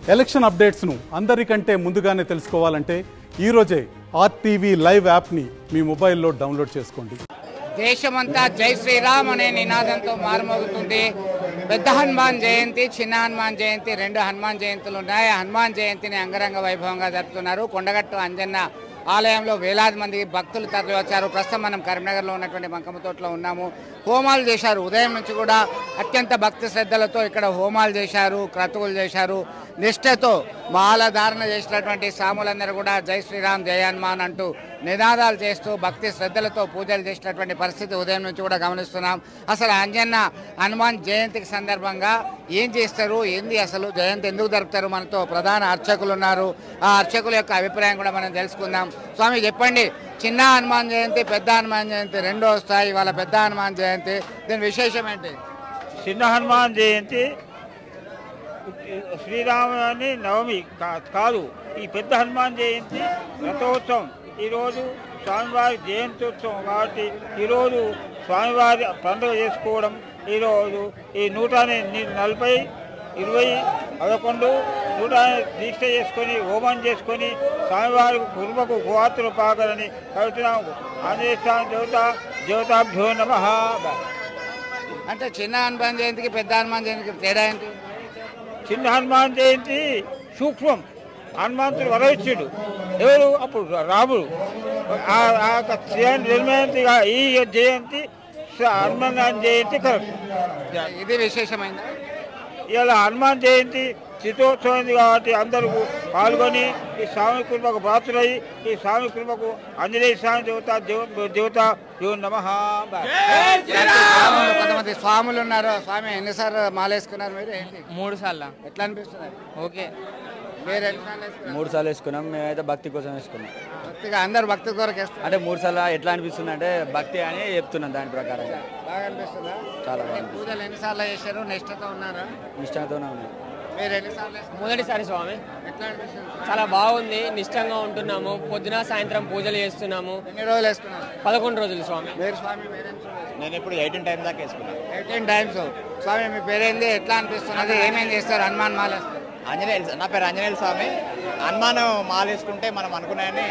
Election అప్డేట్స్ను అందరికంటే ముందుగానే తెలుసుకోవాలంటే ఈరోజే ఆర్టీవీ లైవ్ యాప్ని మీ మొబైల్లో డౌన్లోడ్ చేసుకోండి. దేశమంతా జై శ్రీరామ్ అనే నినాదంతో మారుమోగుతుంది. పెద్ద హనుమాన్ జయంతి, చిన్న హనుమాన్ జయంతి, రెండు హనుమాన్ జయంతులు ఉన్నాయి. హనుమాన్ జయంతిని అంగరంగ వైభవంగా జరుపుతున్నారు. కొండగట్టు అంజన్న ఆలయంలో వేలాది మంది భక్తులు తరలి వచ్చారు. ప్రస్తుతం మనం కరీంనగర్లో ఉన్నటువంటి మంకమ్మతోటలో ఉన్నాము. హోమాలు చేశారు. ఉదయం నుంచి కూడా అత్యంత భక్తి శ్రద్ధలతో ఇక్కడ హోమాలు చేశారు, క్రతువులు చేశారు. నిష్ఠతో మాల ధారణ చేసినటువంటి సాములందరూ కూడా జై శ్రీరామ్ జయ హనుమాన్ అంటూ నినాదాలు చేస్తూ భక్తి శ్రద్ధలతో పూజలు చేసినటువంటి పరిస్థితి ఉదయం నుంచి కూడా గమనిస్తున్నాం. అసలు అంజన్న హనుమాన్ జయంతికి సందర్భంగా ఏం చేస్తారు, ఏంది అసలు జయంతి ఎందుకు జరుపుతారు? మనతో ప్రధాన అర్చకులు ఉన్నారు. ఆ అర్చకుల యొక్క అభిప్రాయం కూడా మనం తెలుసుకుందాం. స్వామి చెప్పండి, చిన్న హనుమాన్ జయంతి, పెద్ద హనుమాన్ జయంతి రెండో వస్తాయి. ఇవాళ పెద్ద హనుమాన్ జయంతి, దీని విశేషం ఏంటి? చిన్న హనుమాన్ జయంతి శ్రీరామని నవమి కాదు, ఈ పెద్ద హనుమాన్ జయంతి రథోత్సవం. ఈరోజు స్వామివారి జయంత్యోత్సవం కాబట్టి ఈరోజు స్వామివారి పండుగ చేసుకోవడం. ఈరోజు ఈ 140, 20, 11, 100 దీక్ష చేసుకొని హోమం చేసుకొని స్వామివారి కుటుంబకు గోత్రులు పాకలని కవితున్నాము. ఆంజనేయ స్వామి దేవతాభ్యో నమః. అంటే చిన్న హనుమాన్ జయంతికి పెద్ద హనుమాన్ జయంతికి తేడా ఏంటి? చిన్న హనుమాన్ జయంతి సూక్ష్మం. హనుమంతుడు వరవిచ్చుడు ఎవరు? అప్పుడు రాముడు. నిర్మయంతిగా ఈ జయంతి హనుమాన్ జయంతి కరెక్ట్. ఇది విశేషమైంది. ఇలా హనుమాన్ జయంతి చిత్తోత్సవం కాబట్టి అందరూ పాల్గొని ఈ స్వామి కృపకు పాత్రయ్యి ఈ స్వామి కృపకు ఆంజనేయ స్వామి దేవత నమః. కొంతమంది స్వాములు ఉన్నారు. స్వామి ఎన్నిసార్లు మాలేసుకున్నారు మీరు? ఏంటి? 3 సార్లు. ఎట్లా అనిపిస్తున్నారు? ఓకే, మీరు ఎన్నిసార్లు వేసుకున్నారు? 3 సార్లు వేసుకున్నాం. మేమైతే భక్తి కోసం వేసుకున్నాం. భక్తిగా అందరు భక్తి కొరకు వేస్తారు. అంటే 3 సార్లు ఎట్లా అనిపిస్తుంది అంటే భక్తి అని చెప్తున్నాం. దాని ప్రకారంగా బాగా అనిపిస్తుందా? చాలా బాగా. పూజలు ఎన్నిసార్లు చేశారు? నిష్ఠతో ఉన్నారా? నిష్టంతోనే ఉన్నాం. మీరు ఎన్నిసార్లు వేసుకున్నారు? మొదటిసారి స్వామి. ఎట్లా అనిపిస్తుంది? చాలా బాగుంది. నిష్టంగా ఉంటున్నాము. పొద్దున సాయంత్రం పూజలు చేస్తున్నాము. ఎన్ని రోజులు వేసుకున్నారు? 11 రోజులు స్వామి. మీరు స్వామి మీరేం చూడాలి? నేను ఇప్పుడు 18 టైం దాకా వేసుకున్నాను. 18 టైమ్స్. స్వామి మీ పేరేంది? ఎట్లా అనిపిస్తున్నది? ఏమేం చేస్తారు? హనుమాన్ మాల ఆంజనేయులు. నా పేరు ఆంజనేయులు స్వామి. హనుమాన్ మాల వేసుకుంటే మనం అనుకున్నాయని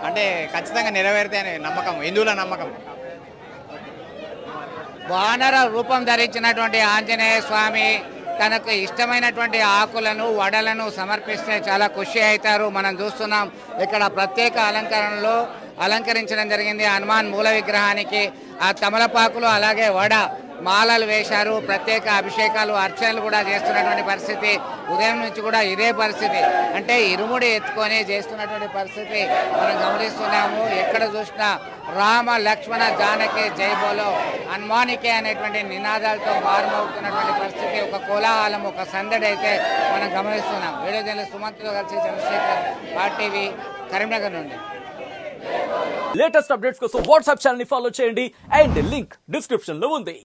అంటే ఖచ్చితంగా నెరవేరుతాయని నమ్మకం, హిందువుల నమ్మకం. వానర రూపం ధరించినటువంటి ఆంజనేయ స్వామి తనకు ఇష్టమైనటువంటి ఆకులను వడలను సమర్పిస్తే చాలా ఖుషి అవుతారు. మనం చూస్తున్నాం ఇక్కడ ప్రత్యేక అలంకరణలో అలంకరించడం జరిగింది హనుమాన్ మూల విగ్రహానికి. ఆ తమలపాకులు అలాగే వడ మాలలు వేశారు. ప్రత్యేక అభిషేకాలు అర్చనలు కూడా చేస్తున్నటువంటి పరిస్థితి. ఉదయం నుంచి కూడా ఇదే పరిస్థితి. అంటే ఇరుముడి ఎత్తుకొని చేస్తున్నటువంటి పరిస్థితి మనం గమనిస్తున్నాము. ఎక్కడ చూసినా రామ లక్ష్మణ జానకి జై బోలో హనుమానికే అనేటువంటి నినాదాలతో మారుమోగుతున్నటువంటి పరిస్థితి. ఒక కోలాహలం, ఒక సందడి అయితే మనం గమనిస్తున్నాం. వీడియో జర్నలిస్ట్ సుమంత్తో కలిసి చంద్రశేఖర్, ఆర్టీవీ, కరీంనగర్ నుండి. లేటెస్ట్ అప్డేట్స్ కోసం వాట్సాప్ ఛానల్ ని ఫాలో చేయండి అండ్ లింక్ డిస్క్రిప్షన్ లో ఉంది.